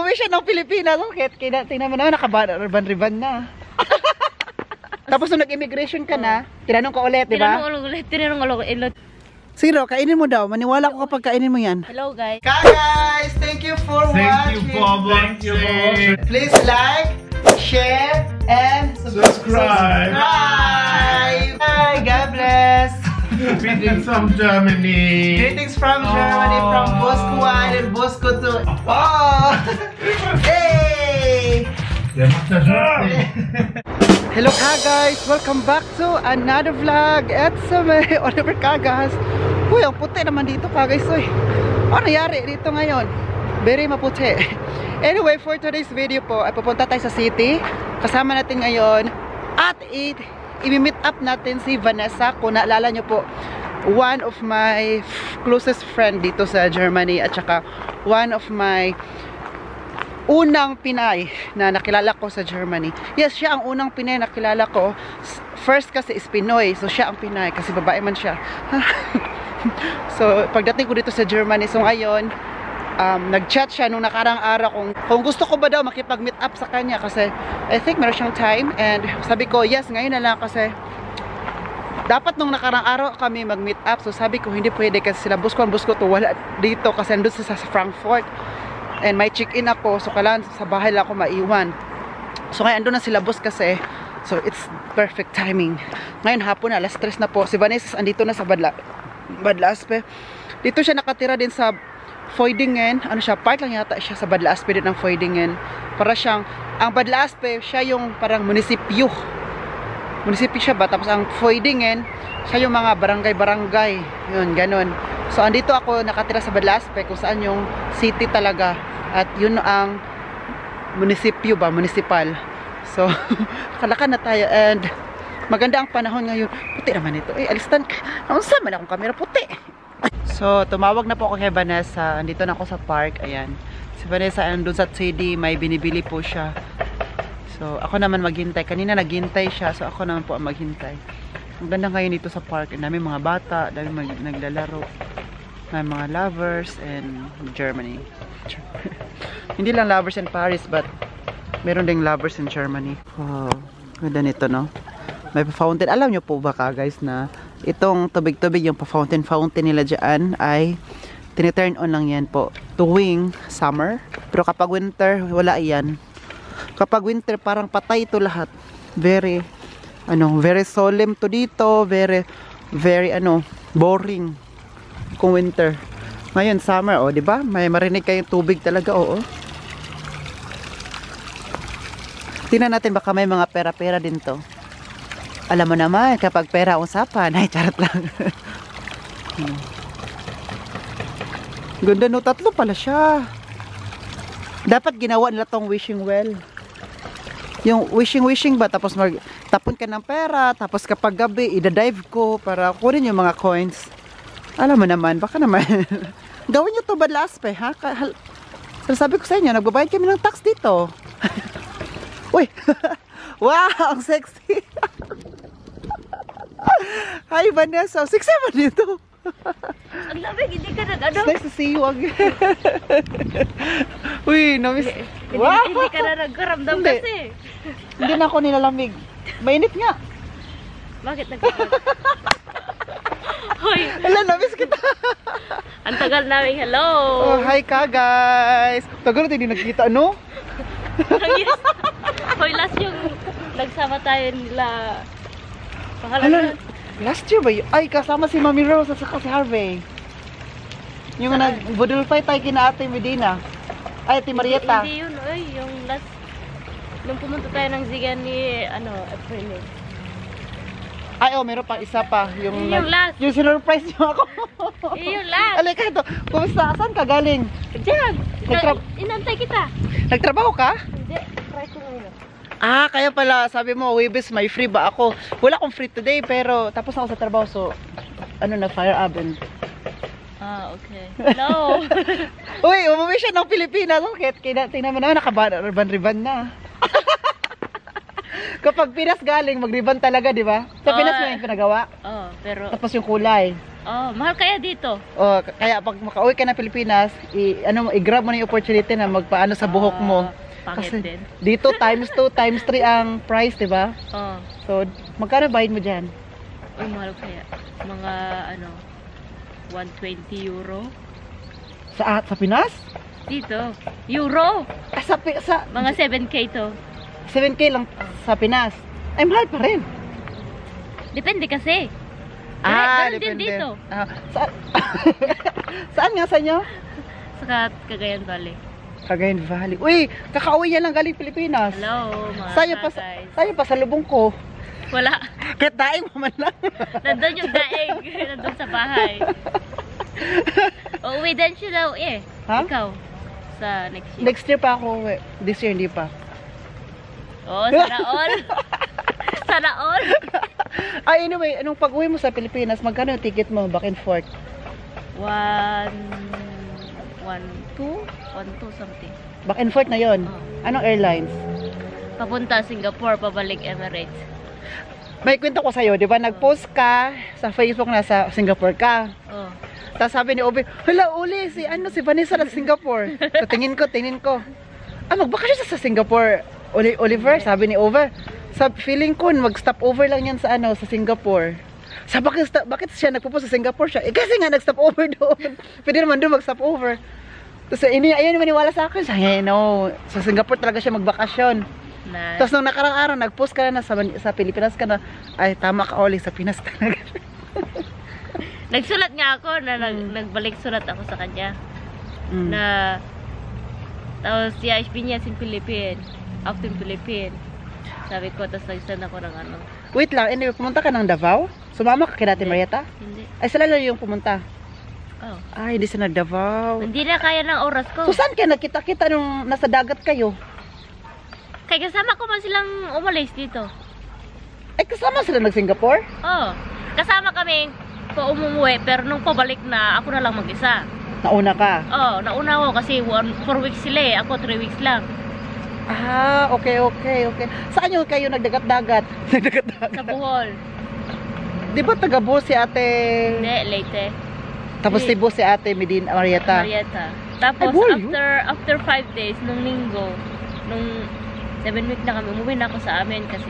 umuwi siya ng Pilipinas. Bakit? Tingnan mo naman, nakaban-riban na. Tapos nung nag-immigration ka na, tinanong ka ulit, di ba? Tinanong ulit. Siro, kainin mo daw. Maniwala ko kapag kainin mo yan. Hello guys. Guys, thank you for watching. Thank you for watching. Please like, share, and Subscribe. Hi, God bless. Greetings from Germany. Greetings from Germany, from Bosco Island, Bosco to... Oh! Hey! Hello ka guys! Welcome back to another vlog. It's may Oliver Kagas. Uy, ang puti naman dito ka guys. Uy, ano nangyari dito ngayon? Very maputi. Anyway, for today's video po, ay pupunta tayo sa city. Kasama natin ngayon at i-meet up natin si Vanessa. Kung naalala nyo po, one of my closest friend dito sa Germany at saka one of my unang Pinay na nakilala ko sa Germany. Yes, siya ang unang Pinay na nakilala ko. First kasi is Pinoy, so siya ang Pinay kasi babae man siya. So pagdating ko dito sa Germany, so ngayon nag-chat siya nung nakarang araw kung gusto ko ba daw makipag-meet up sa kanya kasi I think meron siyang time, and sabi ko yes, ngayon na lang kasi dapat nung nakarang araw kami mag-meet up. So sabi ko hindi pwede kasi sila bus ko to wala dito kasi nandun sa Frankfurt and may check-in ako, so kailangan sa bahay lang ako maiwan. So ngayon andun na sila bus kasi, so it's perfect timing. Ngayon hapon na, alas 3 na po. Si Vanessa andito na sa Badlaspe. Dito siya nakatira din sa Feudingen. Ano siya, part lang yata siya sa Badlaspe din ng Feudingen. Para siyang, ang Badlaspe, siya yung parang munisipyo. Munisipyo siya ba? Tapos ang Feudingen, siya yung mga barangay-barangay. Yun, ganun. So andito ako nakatira sa Badlaspe kung saan yung city talaga. At yun ang munisipyo ba? Municipal. So, kalakan na tayo and maganda ang panahon ngayon. Puti naman ito. Eh, alistan ka. Naunsa man akong kamera puti. So, tumawag na po ako kay Vanessa. Andito na ako sa park. Ayan. Si Vanessa andun sa CD. May binibili po siya. So, ako naman maghintay. Kanina naghintay siya. So, ako naman po ang maghintay. Ang ganda ngayon dito sa park. Dami mga bata. Dami naglalaro. May mga lovers in Germany. Hindi lang lovers in Paris, but meron ding lovers in Germany. Wow. Ganda nito, no? May pa-fountain. Alam nyo po ba ka, guys, na itong tubig-tubig, yung pa-fountain nila dyan ay tiniturn on lang yan po tuwing summer. Pero kapag winter, wala yan. Kapag winter, parang patay ito lahat. Very solemn to dito. Very, boring kung winter. Ngayon, summer, oh, di ba? May marinig kayong tubig talaga, oo. Tingnan natin baka may mga pera-pera din to. Alam mo naman, kapag pera usapan, ay charot lang. Ganda no, 3 pala siya. Dapat ginawa nila tong wishing well. Yung wishing ba, tapos tapon ka ng pera, tapos kapag gabi, ida-dive ko para kunin yung mga coins. Alam mo naman, baka naman. Gawin nyo to Badlaspe, ha? Sabi ko sa inyo, nagbabayad kami ng tax dito. Uy! Wow, ang sexy! Hi Vanessa, sexy ba dito? Ang lamig, hindi ka nag-ano? It's nice to see you again. Uy, namiss. Wow! Hindi ka na nagkaramdam kasi. Hindi na ako nilalamig. Mainit nga. Bakit nagkaramdam? Hoy! Hala, namiss kita. Ang tagal namin, hello! Oh, hi ka guys. Tagal natin hindi nagkita, no? Yes. Hoy, last yung nagsama tayo nila. Hala, last year ba yun? Ay, kasama si Mami Rose at saka si Harvey. Yung nag-budol fight tayo kina Ate Medina. Ay, Ate Marieta. Hindi yun, oy, yung last, nung pumunta tayo ng Zigan ni, April. Ay, oh, meron pang isa pa. Yung last. Yung sinurprise niyo ako. Yung last. Alika ito. Kumusta? Saan ka galing? Diyan. Inantay kita. Nagtrabaho ka? Hindi. Try ko ngayon. Ah, kaya pala. Sabi mo, Webes, may free ba ako? Wala akong free today, pero tapos na ako sa trabaho. So, fire oven. Ah, okay. Hello. Uy, umuwi siya ng Pilipinas. Bakit? Tingnan mo naman, nakaban-riban na. Kapag Pinas galing, mag-ribbon talaga, di ba? Sa Pinas mo yung pinagawa. Oh, pero Tapos yung kulay. mahal kaya dito. O, kaya pag makauwi ka ng Pilipinas, i-grab mo na yung opportunity na magpaano sa buhok mo. Pangit Kasi din. dito times 2, times 3 ang price, di ba? Oh, So, magkano bayad mo dyan? mahal kaya. Mga 120 euro. Sa Pinas? Dito. Euro. Sa Mga 7K to. 7K lang sa Pinas. Ay, mahal pa rin. Depende kasi. Ganun din dito. Saan nga sa inyo? Sa Cagayan Valley. Cagayan Valley. Uy, kakauwi yan lang galing Pilipinas. Hello, mga guys. Sayo pa sa lubong ko. Wala. Kahit daing mo man lang. Nandun yung daig. Nandun sa bahay. Uwi din siya daw eh. Ha? Ikaw. Sa next year. Next year pa ako uwi. This year hindi pa. Sana all. Sana all. Ay, anyway, anong pag-uwi mo sa Pilipinas, magkano yung ticket mo back and forth? 1, 2 something. Back and forth na yon. Anong airlines? Papunta Singapore, pabalik Emirates. May kwento ko sa'yo, di ba? Nag-post ka sa Facebook na sa Singapore ka. Oh. Tapos sabi ni Obi, hala uli, si Vanessa na sa Singapore. So tingin ko. Magbakasyon sa Singapore. Oliver, sabi ni Over. Feeling ko, mag-stop over lang yan sa Singapore. Bakit siya nagpupunta sa Singapore siya? Kasi nga nag-stop over doon. Pwede naman doon mag-stop over. Tapos ayun maniwala sa akin. Sabi, no, sa Singapore talaga siya magbakasyon. Nice. Tapos nung nakarang araw, nag-post ka na sa Pilipinas ka na, ay tama ka Oli, sa Pinas talaga. Nagsulat nga ako na nagbalik sulat ako sa kanya. Na tapos siya niya in Philippines. After Philippines. Sabi ko, tapos nag-send ako ng ano. Wait lang, anyway, pumunta ka ng Davao? Sumama ka kay Ate Marieta? Hindi. Ay, sila lang yung pumunta. Oh. Ay, hindi sa Davao. Hindi na kaya ng oras ko. So, saan kayo nagkita-kita nung nasa dagat kayo? Kaya kasama ko man silang umalis dito. Ay, kasama sila nag-Singapore? Oh. Kasama kami umuwi, pero nung pabalik na, ako na lang mag-isa. Nauna ka? Oh, nauna ako kasi 4 weeks sila eh. Ako 3 weeks lang. Ah, okay. Saan yung kayo nagdagat-dagat? Sa Bohol. Di ba taga Bohol si Ate? Hindi, Leyte. Tapos Hindi. Cebu si Ate Medina Marieta? Marieta. Tapos Ay, Bohol, after 5 days, nung linggo, nung 7 weeks na kami, umuwi na ako sa amin kasi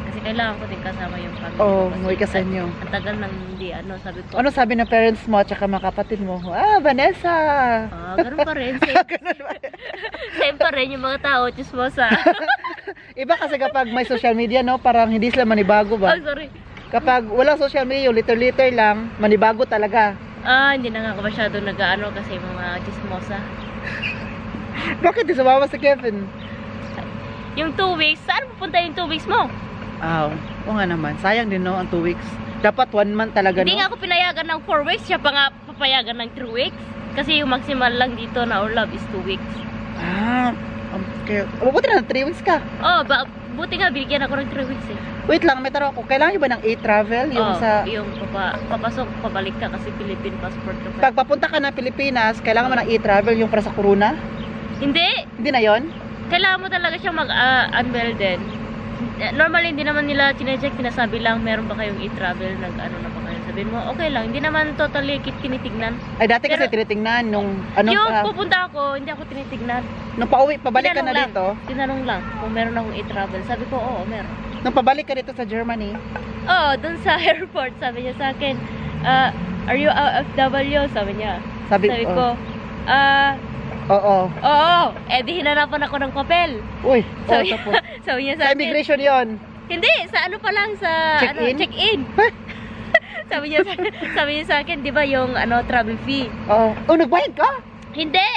kasi kailangan ko din kasama yung family. Oo, Kasi umuwi ka sa inyo. Ang tagal nang hindi, sabi ko. Ano sabi ng parents mo at saka mga kapatid mo? Ah, Vanessa! Ganun pa rin. Same pa rin yung mga tao, chismosa. Iba kasi kapag may social media, no? Parang hindi sila manibago ba? Oh, sorry. Kapag walang social media, yung liter-liter lang, manibago talaga. Hindi na nga ako masyado nag-ano kasi mga chismosa. Bakit di sumama si Kevin? Yung 2 weeks, saan pupunta yung 2 weeks mo? Oo nga naman. Sayang din, no, ang 2 weeks. Dapat 1 month talaga, Hindi no? nga ako pinayagan ng 4 weeks, siya pa nga papayagan ng 3 weeks. Kasi yung maximal lang dito na Orlov is 2 weeks. Okay. Mabuti na, 3 weeks ka. Buti nga, binigyan ako ng 3 weeks eh. Wait lang, may tanong ako. Kailangan nyo ba ng A-travel? Yung papasok, pabalik ka kasi Philippine passport ka pa. Pag papunta ka na Pilipinas, kailangan mo ng A-travel yung para sa corona? Hindi! Hindi na yon? Kailangan mo talaga siyang mag-unwelded. Normally, hindi naman nila chinecheck, tinasabi lang, meron ba kayong e-travel, nag-ano na ba kayo? Sabihin mo, okay lang, hindi naman totally tinitignan. Ay, dati kasi tinitingnan nung pupunta ako, hindi ako tinitignan. Nung pabalik ka na dito? Tinanong lang kung meron akong e-travel. Sabi ko, oo, meron. Nung pabalik ka dito sa Germany? Oo, dun sa airport, sabi niya sa akin, are you OFW? Sabi niya. Sabi ko, oo. Di hinanapan ako ng papel. Uy, tapos. Sabi niya sa akin. Sa immigration yon? Hindi, sa ano pa lang, sa check-in. sabi niya sa akin, di ba yung travel fee? Nagbayad ka? Hindi,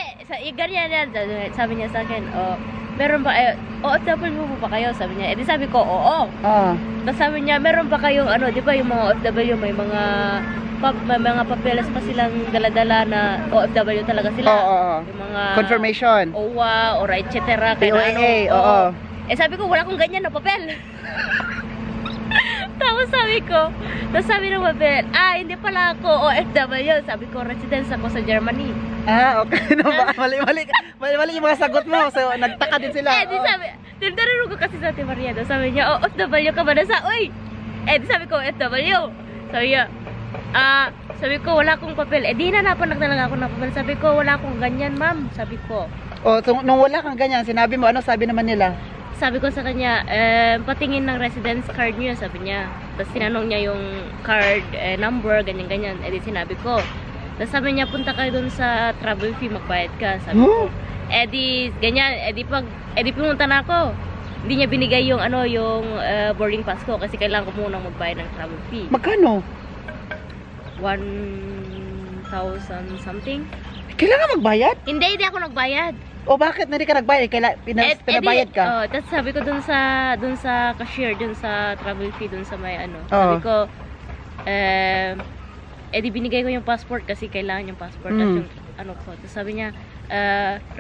ganyan yan. Sabi niya sa akin, meron ba, OFW ba kayo? Sabi niya, edi sabi ko, oo. Tapos sabi niya, meron ba kayong, di ba yung mga OFW, may mga papeles pa silang dala-dala na OFW talaga sila. Yung mga confirmation. OWA, or etc. POA, sabi ko, wala akong ganyan na papel. Tapos sabi ng papel, hindi pala ako OFW. Sabi ko, residence ako sa Germany. Okay. Mali yung mga sagot mo. So, nagtaka din sila. tinanong ko kasi sa Ate Maria daw. Sabi niya, OFW ka ba na sa, uy! Di sabi ko, OFW. Sabi niya, sabi ko, wala akong papel. Di nanapanak na lang ako ng papel. Sabi ko, wala akong ganyan, ma'am. Sabi ko. So, nung wala kang ganyan, sinabi mo, ano sabi naman nila? Sabi ko sa kanya, patingin ng residence card niyo, sabi niya. Tapos tinanong niya yung card, number, ganyan-ganyan. Di sinabi ko. Tapos sabi niya, punta ka dun sa travel fee, magbayad ka. Sabi ko, di, ganyan, di pumunta na ako. Hindi niya binigay yung, yung boarding pass ko kasi kailangan ko munang magbayad ng travel fee. Magkano? 1,000 something. Kailangan magbayad? Hindi ako nagbayad. O bakit hindi ka nagbayad? Pinabayad ka? Tapos sabi ko dun sa cashier, dun sa travel fee, dun sa may sabi ko, di binigay ko yung passport kasi kailangan yung passport at yung ko. Tapos sabi niya,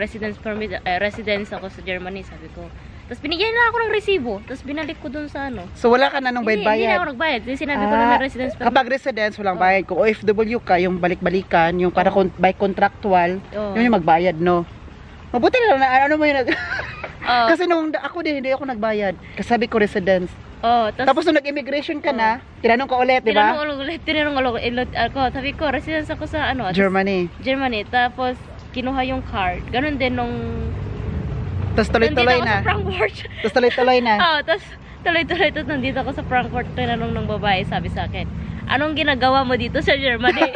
residence permit, residence ako sa Germany, sabi ko. Tapos binigyan na ako ng resibo. Tapos binalik ko dun sa So wala ka na nung bayad? Hindi na ako nagbayad. Kasi sinabi ko na na residence permit. Kapag residence, walang bayad. Kung OFW ka, yung balik-balikan, yung para by contractual, yun yung magbayad, no? Mabuti na ano mo yung Kasi nung ako din, hindi ako nagbayad. Kasi sabi ko residence. Tapos nung nag-immigration ka na, tinanong ko ulit, di ba? Tinanong ulit ako. Sabi ko, residence ako sa Germany. Tapos kinuha yung card. Ganun din nung tapos tuloy-tuloy na. Tapos tuloy-tuloy na. Tapos tuloy-tuloy. Tapos nandito ako sa Frankfurt. Tinanong ng babae, sabi sa akin, anong ginagawa mo dito sa Germany?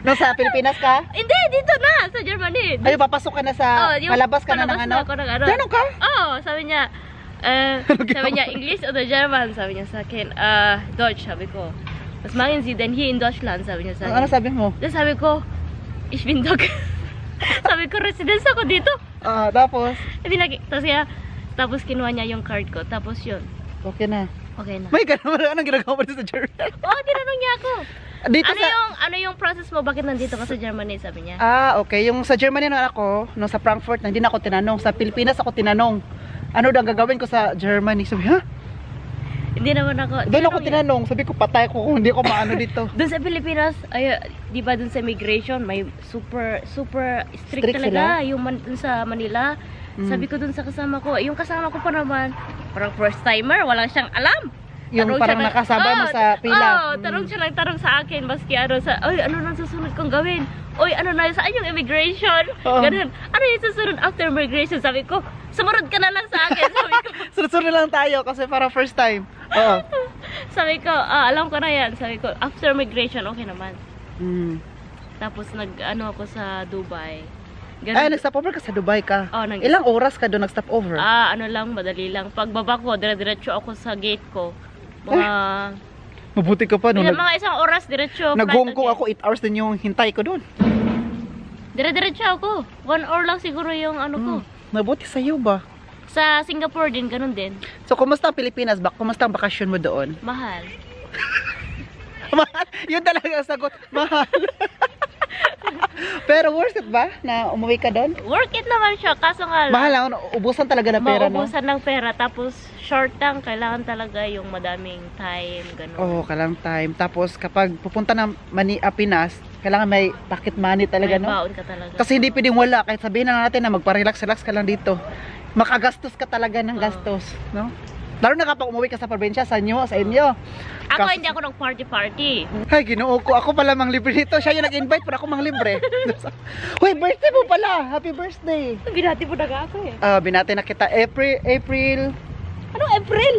No, sa Pilipinas ka? Hindi, dito na, sa Germany. Ay, papasok ka na sa, palabas ka na ng ano? Ganun ka? Sabi niya, English o the German? Sabi niya sa akin, Deutsch, sabi ko. Tapos machen Sie denn hier in Deutschland? Sabi niya sa akin. Ano sabi mo? Tapos sabi ko, ich bin Dog. Sabi ko, residence ako dito. Tapos? Tapos kinuha niya yung card ko. Tapos yun. Okay na. May ganun, anong ginagawa mo dito sa Germany? Tinanong niya ako. Dito ano yung process mo? Bakit nandito ka sa Germany? Sabi niya. Okay. Yung sa Germany na ako, nung sa Frankfurt, hindi na ako tinanong. Sa Pilipinas ako tinanong. Ano daw gagawin ko sa Germany? Sabi, ha? Hindi naman ako. Doon ako tinanong. Sabi ko, patay ko kung hindi ako maano dito. Doon sa Pilipinas, di ba doon sa immigration, may super strict talaga. Sila? Yung doon sa Manila. Sabi ko doon sa kasama ko, yung kasama ko pa naman, parang first timer, walang siyang alam. Yung parang nakasabay mo sa pila. Tarong siya lang tarong sa akin, maski ano nang susunod kong gawin? Ano na, saan yung immigration? Ganun. Ano yung susunod after immigration? Sabi ko, sumunod ka na lang sa akin. Sabi ko, sunod lang tayo kasi para first time. Sabi ko, alam ko na yan. Sabi ko, after immigration, okay naman. Tapos ako sa Dubai. Ganun. Nag-stop over ka sa Dubai ka? Ilang oras ka doon nag-stop over? Madali lang. Pagbaba ko, dire-diretso ako sa gate ko. Mabuti ka pa no. Mga isang oras diretso. Nag-Hong Kong ako, 8 hours din yung hintay ko doon. Dire-diretso ako. 1 hour lang siguro yung ko. Mabuti sa'yo ba? Sa Singapore din, ganun din. So, kumusta ang Pilipinas? Kumusta ang bakasyon mo doon? Mahal. Mahal? Yun talaga ang sagot. Mahal. Pero worth it ba na umuwi ka doon? Worth it naman siya, kaso nga lang. Mahal lang, ubusan talaga ng pera, no? Maubusan ng pera, tapos short lang, kailangan talaga yung madaming time, gano'n. Kailangan time. Tapos kapag pupunta ng Pinas, kailangan may pocket money talaga, may no? baon ka talaga. Kasi hindi pwedeng wala, kahit sabihin na natin na magpa-relax-relax ka lang dito. Makagastos ka talaga ng gastos, no? Lalo na kapag umuwi ka sa probinsya, sa inyo. Ako hindi ako nag-party. Ay, ginoo ko. Ako pala mang libre dito. Siya yung nag-invite, pero ako mang libre. Hoy, birthday mo pala. Happy birthday. Binati mo na ako eh. Binati na kita. April. Anong April?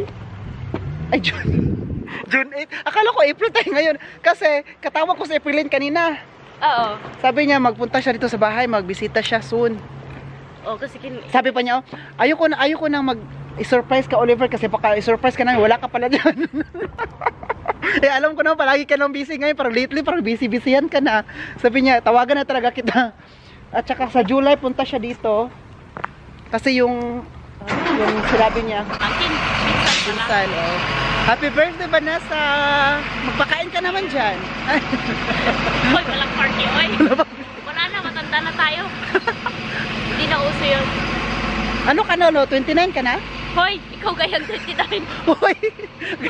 Ay, June 8. Akala ko April tayo ngayon. Kasi katawag ko si Aprilin kanina. Oo. Sabi niya, magpunta siya dito sa bahay. Magbisita siya soon. Kasi sabi pa niya, ayoko nang i-surprise ka, Oliver, kasi baka i-surprise ka na, wala ka pala dyan. Alam ko na, palagi ka nang busy ngayon, parang lately, parang busy-busyhan ka na. Sabi niya, tawagan na talaga kita. At saka sa July, punta siya dito. Kasi yung sinabi niya, pinsan, Happy birthday, Vanessa! Magpakain ka naman dyan. Hoy, walang party, oy. Wala na, matanda na tayo. Hindi na uso yun. Ano ka na, 29 ka na? Hoy, ikaw kayang 39. Hoy,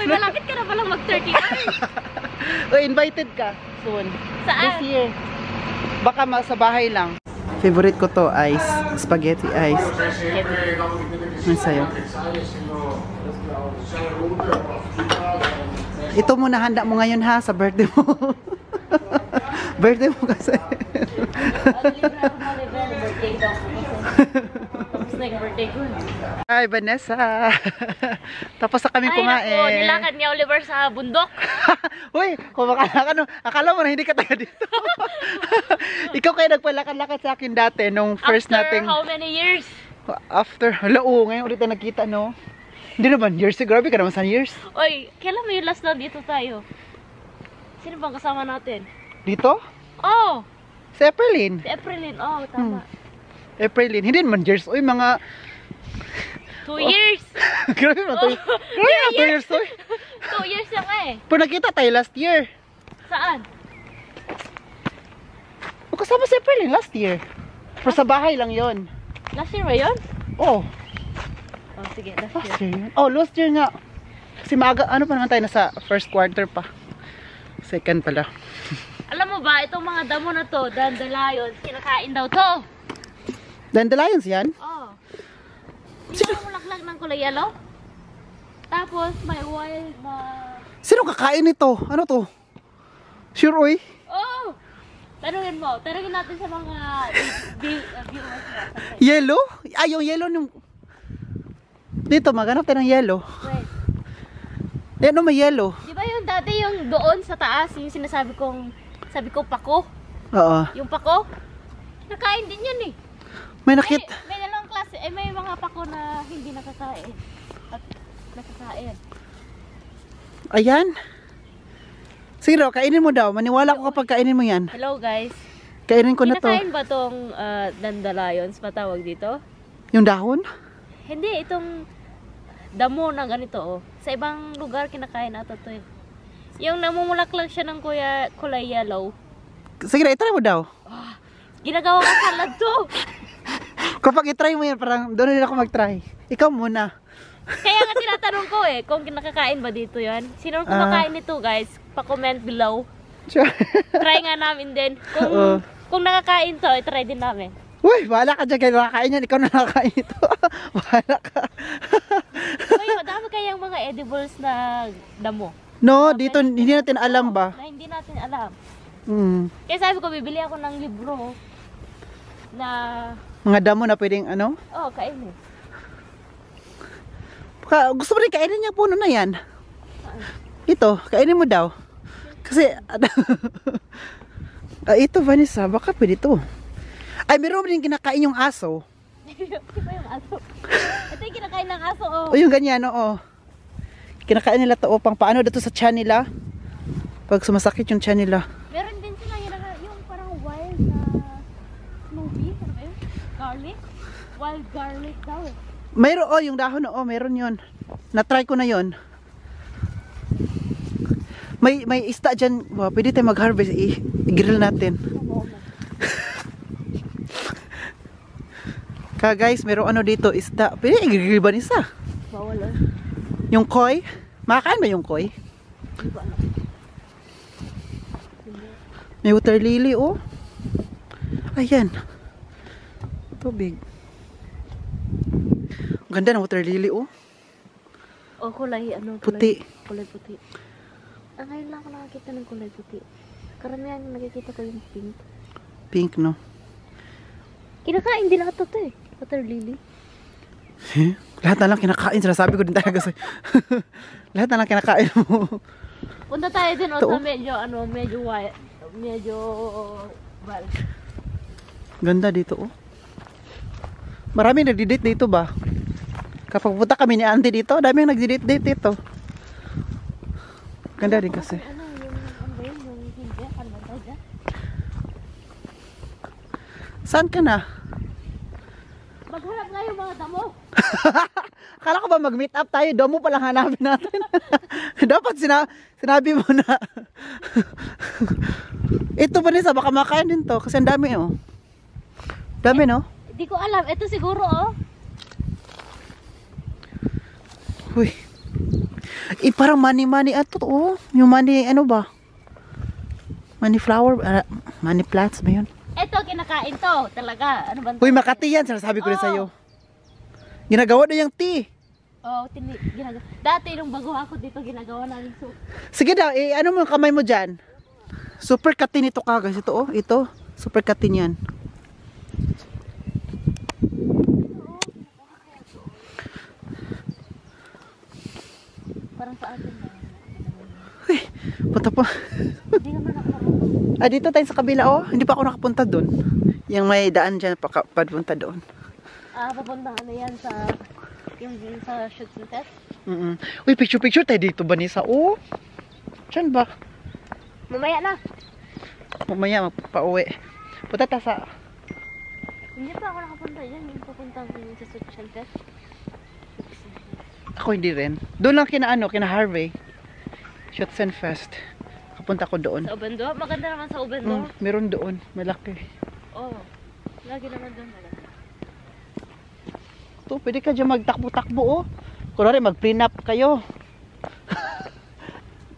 malapit ka na palang mag-39. Invited ka soon. Saan? This year. Baka sa bahay lang. Favorite ko to, ice. Spaghetti ice. Ano sa'yo? Ito muna handa mo ngayon ha, sa birthday mo. Birthday mo kasi. Hi, Vanessa. Tapos na kami kumain. Ay, naku, nilakad ni Oliver sa bundok. Uy, kumakain ka, akala mo na hindi ka taga dito. Ikaw kayo nagpalakad-lakad sa akin dati nung first After nating... how many years? After, hala, ngayon ulit na nagkita, no? Hindi naman, years, grabe ka naman sa years. Oy, kailan mo yung last na dito tayo? Sino bang kasama natin? Dito? Oh, Si Aprilin. si Aprilin. Oh, tama. Aprilin, hindi naman years, uy, mga... 2 years. Grabe naman, 2 years, uy. 2 years lang eh. Pero nakita tayo last year. Saan? O, kasama si Aprilin last year. Pero sa bahay lang yon. Last year ba yun? Oh, Oh, sige, last last year. year yun. Oh, last year nga. Kasi maaga, ano pa naman tayo, nasa first quarter pa. Second pala. Alam mo ba, itong mga damo na to, dandelions, kinakain daw to. Dandelions yan? Oh. Hindi mo mulaklag ng kulay yellow? Tapos, may wild na... Sino kakain nito? Ano to? Sure, uy. Oh! Tanungin mo. Tanungin natin sa mga viewers mo. Yellow? Ay, yung yellow nung... Dito, maghanap tayo ng yellow. Wait. Yan, may yellow. Di ba yung dati yung doon sa taas, yung sinasabi kong, sabi ko pako? Oo. Yung pako? Nakain din yan eh. May nakit. May dalawang klase, may mga pako na hindi nakakain. At nakakain. Ayan. Sige daw, kainin mo daw. Maniwala ko kapag kainin mo yan. Hello guys. Kainin ko na to. Kinakain ba tong dandelions, matawag dito? Yung dahon? Hindi, itong damo na ganito oh. Sa ibang lugar kinakain ata to eh. Yung namumulaklak siya ng kulay yellow. Sige na, itry mo daw. Ginagawa ko salad to. Kapag itry mo yan, parang doon na ako mag-try. Ikaw muna. Kaya nga tinatanong ko eh, kung nakakain ba dito yan. Sino kumakain nito guys? Pa-comment below. Sure. Try nga namin din. Oo. Kung nakakain to, try din namin. Uy, bahala ka dyan. Kaya nakakain yan. Ikaw na nakakain ito. Bahala ka. Uy, madami kayang mga edibles na damo. No, dito hindi natin alam ba? Na hindi natin alam. Hmm. Kaya sabi ko, bibili ako ng libro na, Mga damo na pwedeng ano? kainin. Gusto mo rin kainin niya puno na yan? Ito, kainin mo daw. Kasi, ito Vanessa, baka pwede ito. Ay, meron rin kinakain yung aso. Di ba yung aso? Ito yung kinakain ng aso, oh. O yung ganyan, oo. Kinakain nila to, pang paano dito sa tiyan nila. Pag sumasakit yung tiyan nila. Meron din sila yung parang wild na movie, ano ba yun? Garlic? Wild garlic daw eh. Mayroon, yung dahon, meron yun. Na-try ko na yun. May isda dyan. Wow, pwede tayo mag-harvest. I-grill natin. Guys, meron ano dito, isda. Pwede i-grill ba nisa? Bawal ah. Yung koi. Makakain ba yung koi? Di ba alam? May water lily, oh. Ayan. Tubig. Ang ganda ng water lily, oh. Oh, kulay Puti. Kulay puti. Ngayon lang ako nakakita ng kulay puti. Karamihan nakikita ko yung pink. Pink, no? Kinakain din ata to eh. Water lily. Lahat na lang kinakain. Sinasabi ko din talaga sa'yo. Lahat na lang kinakain mo. Punta tayo din o Ito, sa oh. medyo wild. Medyo wild. Ganda dito, oh. Maraming nagdi-date dito ba? Kapag punta kami ni auntie dito, daming nagdi-date dito. Ganda din kasi. Ano ba yun? Yung hindi? Ano ba tayo dyan? Saan ka na? Maghanap nga yung mga damo. Akala ko ba mag-meet up tayo? Damo pa lang hanapin natin. Dapat sinabi mo na. Ito ba nisa? Baka makain din to. Kasi ang dami, oh. Dami, no? Hindi ko alam. Ito siguro, oh. Uy. Parang money ato, oh. Yung money, ano ba? Money flower, money plants ba yun? Ito, kinakain to. Talaga. Ano ba? Uy, Makati yan. Sinasabi ko rin sa'yo. Ginagawa na yung tea. Oo, ginagawa. Dati nung bago ako dito, ginagawa namin soup. Sige daw, ano mo yung kamay mo dyan? Super katin ito ka guys. Ito oh, ito. Super katin yan. Parang sa atin na. Uy, punta pa. Hindi naman ako marunong. Dito tayo sa kabila oh. Hindi pa ako nakapunta doon. Yung may daan dyan papunta doon. Papunta ano yan sa shoot and test? Uy, picture tayo dito, Vanessa. Oh. Diyan ba? Mamaya na. Mamaya magpa-uwi. Punta tayo sa... Hindi pa ako nakapunta dyan. Yung pupunta ko sa shoot and test. Ako hindi rin. Doon lang kina Harvey. Shots and Fest. Kapunta ko doon. Sa Ubando? Maganda naman sa Ubando. Meron doon. Malaki. Oo. Lagi naman doon maganda. To, pwede ka dyan magtakbo-takbo oh. Kunwari mag-prenup kayo.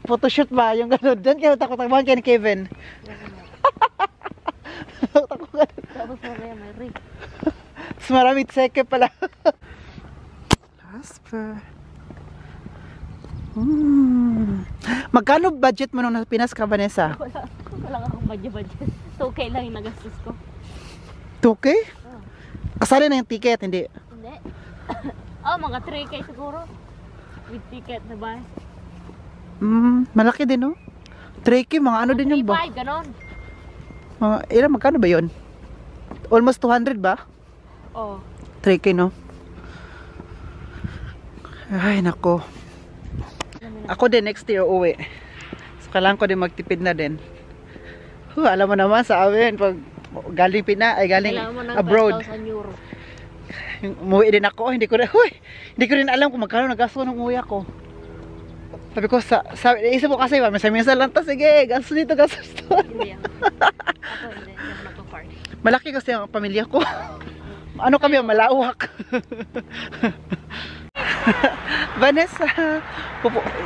Photoshoot ba? Yung gano'n. Diyan kayo takbo-takbohan kayo ni Kevin. Tapos mamaya may rig. Mas maraming seke pala. Jasper. Magkano budget mo nung nasa Pinas ka, Vanessa? Wala akong budget. 2K lang yung nagastos ko. 2K? Kasali na yung ticket, hindi? Hindi. Mga 3K siguro. With ticket na ba? Malaki din, no? 3K, mga ano din yun ba? 3.5, ganon. Magkano ba yun? Almost 200 ba? Oo. 3K, no? Ay, nako. Ako din next year uwi. So, kailangan ko din magtipid na din. Alam mo naman sa amin, pag galing galing abroad. Euro. Umuwi din ako, hindi ko rin alam kung magkano nagasto ng umuwi ako. Sabi ko, isip ko kasi, minsan lang to, sige, gasto dito, gasto dito. Hindi ako. Ako hindi ako nagpa-party. Malaki kasi ang pamilya ko. Ano kami, malawak. Vanessa,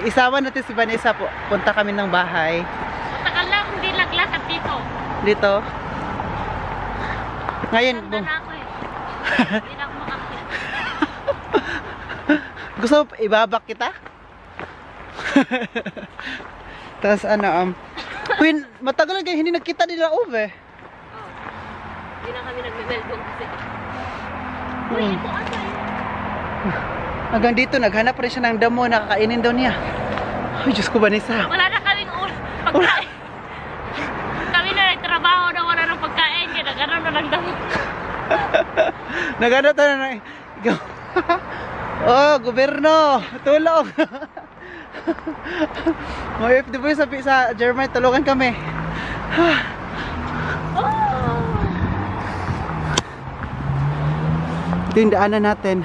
isama natin si Vanessa po. Punta kami ng bahay. Matagal lang, hindi naglakad dito. Dito. Ngayon, Tanda na ako eh. Hindi na ako makakita. gusto mo ibabak kita? Tapos Queen, matagal lang hindi nagkita nila Ove. Hindi na kami nagbe-welcome kasi. Uy, ito ata yun. Hanggang dito, naghanap rin siya ng damo na kakainin daw niya. Ay, Diyos ko, Vanessa. Wala na kaming pagkain. Kami na nagtrabaho na wala ng pagkain. Kaya nagkaroon na lang damo. Naghanap tayo na oh, gobyerno, tulong. Mga FW sa Germany, tulungan kami. Ito yung daanan natin.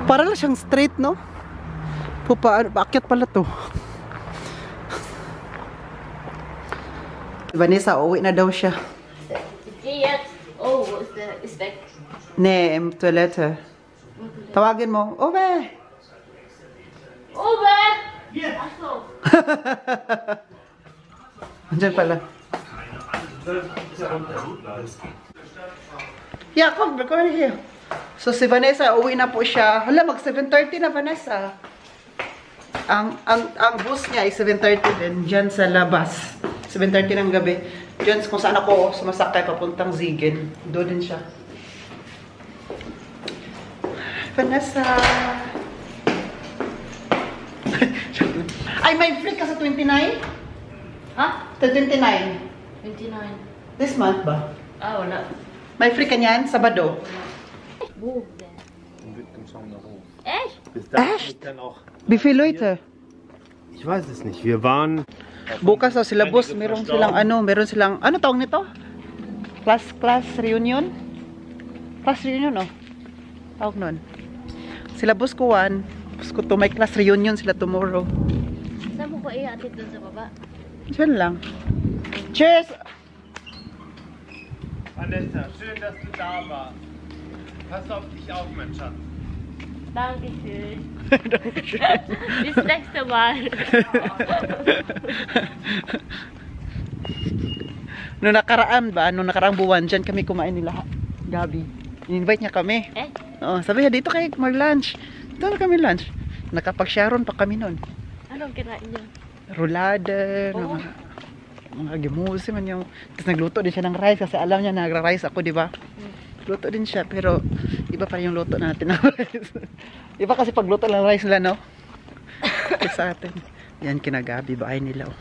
Para lang siyang straight, no? Paakyat pala to. Vanessa, uwi na daw siya. Yes. Oh, what's the spec? Ne, toilette. Tawagin mo. Ove! Ove! Yes! Aso! Andiyan pala. Yeah, come here. So si Vanessa, uwi na po siya. Hala, mag 7:30 na Vanessa. Ang bus niya ay 7:30 din. Diyan sa labas. 7:30 ng gabi. Diyan kung saan ako sumasakay papuntang Zigen. Doon din siya. Vanessa. Ay, may free ka sa 29? Ha? Sa 29. 29. This month ba? Wala. May free ka niyan? Sabado? Boom. Echt? Bis dahin Echt? dann auch. Wie viele Leute? Ich weiß es nicht. Wir waren. Bukas daw sila boss, meron silang, ano tawag nito? Class reunion? Class reunion, oh. Tawag nun. Sila boss ko to may class reunion sila tomorrow. Saan mo ko ihatid doon sa baba? Diyan lang. Cheers! Vanessa, schön, dass du da warst. Pass auf dich auf, mein Schatz. Dankeschön. Bis nächste Mal. Nung nakaraan ba, nung nakaraang buwan, dyan kami kumain nila, Gabi. In-invite niya kami. Oo, sabi niya, dito kayo mag-lunch. Dito na kami lunch. Nakapag-sharon pa kami nun. Anong kinain niya? Roulade, mga gimusi man yung. Tapos nagluto din siya ng rice kasi alam niya nagra-rice ako, di ba? Luto din siya, pero iba pa yung luto natin ng rice. Iba kasi pagluto ng rice nila, no? Sa atin. Yan kina Gabi, bahay nila. Oh.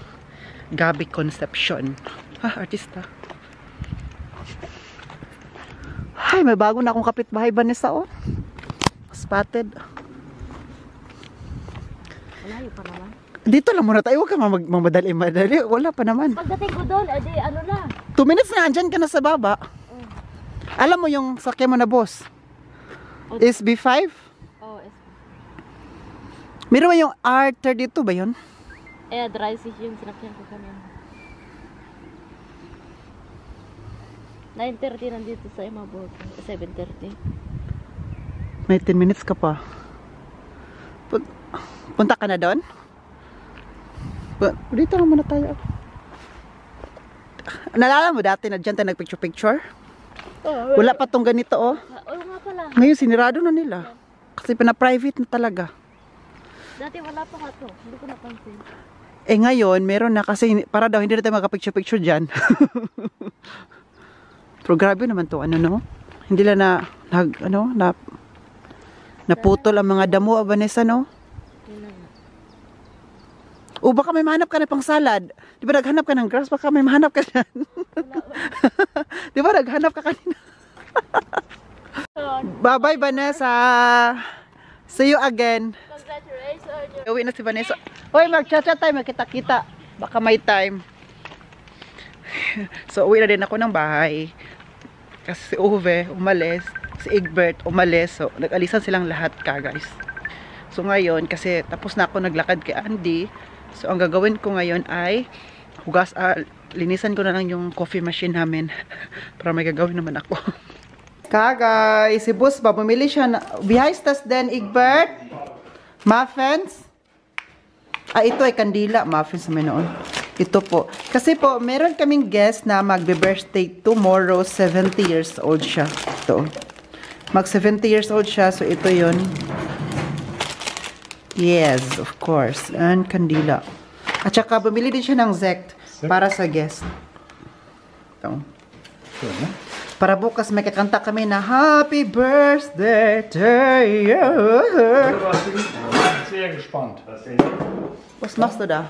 Gabi Concepcion. Ha, artista. Ay, may bago na akong kapitbahay, Vanessa, oh. Spotted. Malayo pa naman. Dito lang muna tayo. Huwag ka mamadali. Wala pa naman. Pagdating ko doon, adi, ano na? 2 minutes na, andyan ka na sa baba. Alam mo yung sakya mo na boss? Is B5? Oh, Meron ba yung R32 ba yun? dry fish yung sinakyan ko kanina. 9:30 nandito sa Imabot. 7:30. May 10 minutes ka pa. Punta ka na doon? Dito lang muna tayo. Nalala mo dati na dyan tayo nagpicture-picture? Wala pa tong ganito, oh. Oo nga pala. Ngayon sinirado na nila. Kasi pina-private na talaga. Dati wala pa ka to. Hindi ko napansin. Eh ngayon, meron na kasi para daw hindi na tayo magka-picture-picture dyan. Pero grabe naman to, ano no? Hindi lang naputol ang mga damo, Vanessa, no? O baka may mahanap ka na pang salad. Di ba naghanap ka ng grass? Baka may mahanap ka na. Di ba naghanap ka kanina? Bye-bye, Vanessa. See you again. Congratulations. Uwi na si Vanessa. Hoy, mag-chat-chat tayo, magkita-kita. Baka may time. So, uwi na din ako ng bahay. Kasi si Uwe umalis, si Egbert umalis. So, nag-alisan silang lahat ka, guys. So, ngayon, kasi tapos na ako naglakad kay Andy. So, ang gagawin ko ngayon ay linisan ko na lang yung coffee machine namin. Para may gagawin naman ako. Guys, si Boss ba, bumili siya na, bihaistas din, Egbert. Muffins. Ito ay kandila. Muffins naman noon. Ito po. Kasi po, meron kaming guest na magbe-birthday tomorrow. 70 years old siya. Ito. Mag 70 years old siya. So, ito yun. Yes, of course. And kandila. At saka, bumili din siya ng Zect para sa guest. Ito. Para bukas may kakanta kami na Happy Birthday to you. Sehr gespannt. Was machst du da?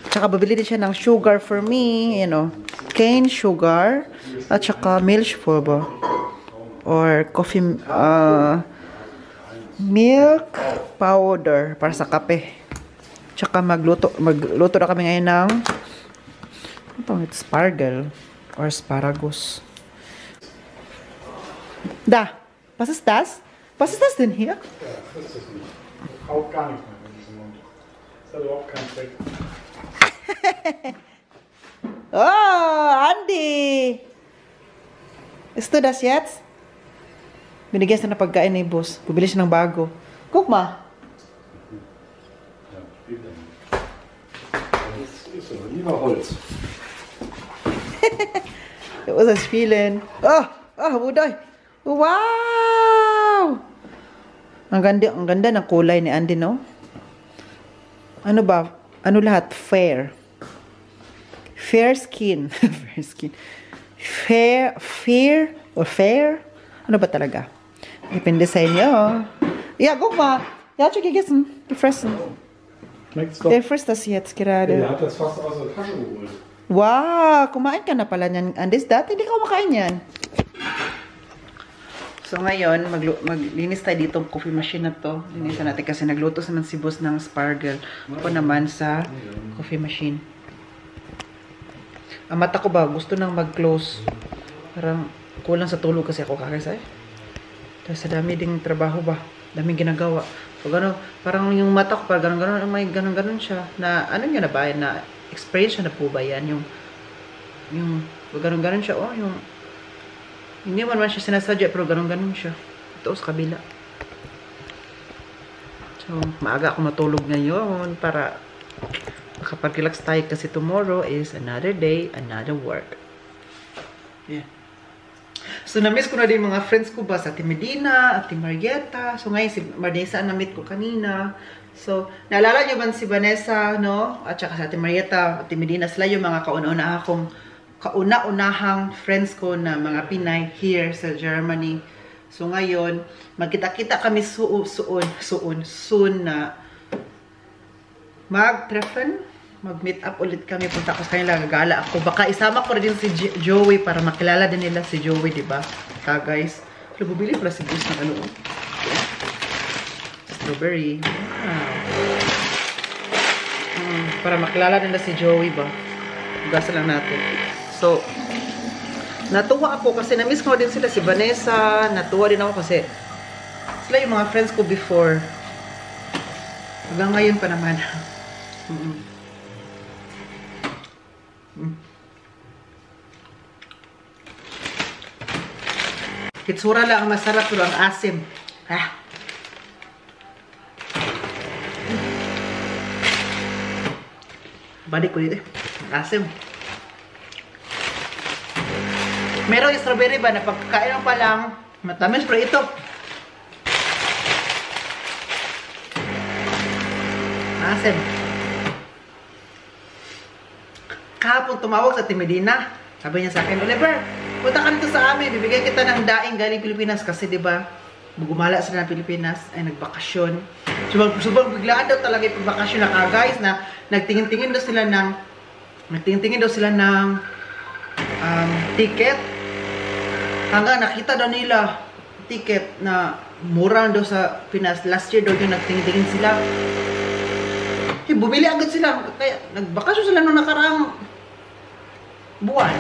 Tsaka babili din siya ng sugar for me, you know, cane sugar, at saka milk foba. Or coffee, milk powder para sa kape. Tsaka magluto na kami ngayon ng spargel or asparagus. Da, was ist das? Was ist das denn hier? Ja, das ist nicht. Kaut gar nichts mehr in diesem Mund. Das hat überhaupt keinen Zweck. Oh, Andy! Ist du das jetzt? Binigyan siya na pagkain ni boss. Bibili siya ng bago. Guck mal. Ja, viel denn. Das ist so, lieber Holz. It was a feeling. Buday. Wow! Ang ganda ng kulay ni Andy, no? Ano ba? Ano lahat? Fair. Fair skin. Fair skin. Fair or fair? Ano ba talaga? Depende sa inyo. Ja, guck mal. Ja, schon gegessen. Gefressen. Schmeckt's doch. Der frisst das jetzt gerade. Der hat das fast aus der Tasche geholt. Wow! Kumain ka na pala niyan, Andis. Dati hindi ka kumakain yan. So ngayon, maglinis tayo ditong coffee machine na to. Linisan natin kasi nagluto naman si boss ng spargel. Ako naman sa coffee machine. Ang mata ko ba, gusto nang mag-close. Parang kulang sa tulog kasi ako kakasay. Tapos sa dami ding trabaho ba, daming ginagawa. So gano'n, parang yung mata ko, parang gano'n, may gano'n siya. Na, ano nyo na ba, na experience na po ba yan? Yung gano'n siya, oh, yung, hindi man siya sinasadya, pero gano'n siya. Ito sa kabila. So, maaga ako matulog ngayon para makapag-relax tayo kasi tomorrow is another day, another work. Yeah. So, na-miss ko na din mga friends ko ba sa Ate Medina, Ate Marietta. So, ngayon si Vanessa na-meet ko kanina. So, naalala nyo ba si Vanessa, no? At saka sa Ate Marietta, Ate Medina, sila yung mga kauna-unahang friends ko na mga Pinay here sa Germany. So, ngayon, magkita-kita kami soon na mag-meet up ulit kami. Punta ko sa kanila, gagala ako. Baka isama ko rin si Joey para makilala din nila si Joey, diba? Guys. Bubili pala si Bruce ng ano. Strawberry. Wow. Para makilala nila si Joey ba? Hugasan lang natin. So, natuwa ako kasi na-miss ko din sila, si Vanessa. Natuwa din ako kasi sila yung mga friends ko before. Hanggang ngayon pa naman. Kitsura lang ang masarap pero ang asim. Ha? Balik ko dito. Ang asim. Meron yung strawberry ba na pagkakain mo pa lang, matamis pero ito. Asim. Kahapon tumawag sa Ate Medina. Sabi niya sa akin, Oliver, punta ka dito sa amin. Bibigyan kita ng daing galing Pilipinas. Kasi diba, gumala sila ng Pilipinas. Ay, nagbakasyon. Subang biglaan daw talaga yung pagbakasyon na guys. Na nagtingin-tingin daw sila ng ticket. Hanggang nakita daw nila ticket na mura daw sa Pinas. Last year daw yung nagtingin-tingin sila. Bumili agad sila. Kaya nagbakasyon sila nung nakaraang buwan.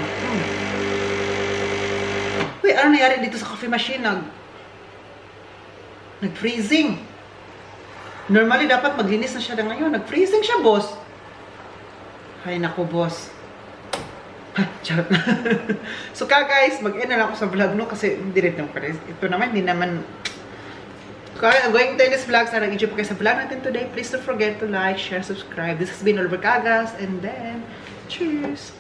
Uy, ano nangyari dito sa coffee machine? Nag-freezing. Normally, dapat maglinis na siya na ngayon. Nag-freezing siya, boss. Ay, naku, boss. Ha, charot na. So, guys, mag-end na lang ako sa vlog, no? Kasi, hindi rin naman. Ito naman, hindi naman. Okay, I'm going to end this vlog. Sana nag-enjoy po kayo sa vlog natin today. Please don't forget to like, share, subscribe. This has been Oliver Cagas. And then, cheers!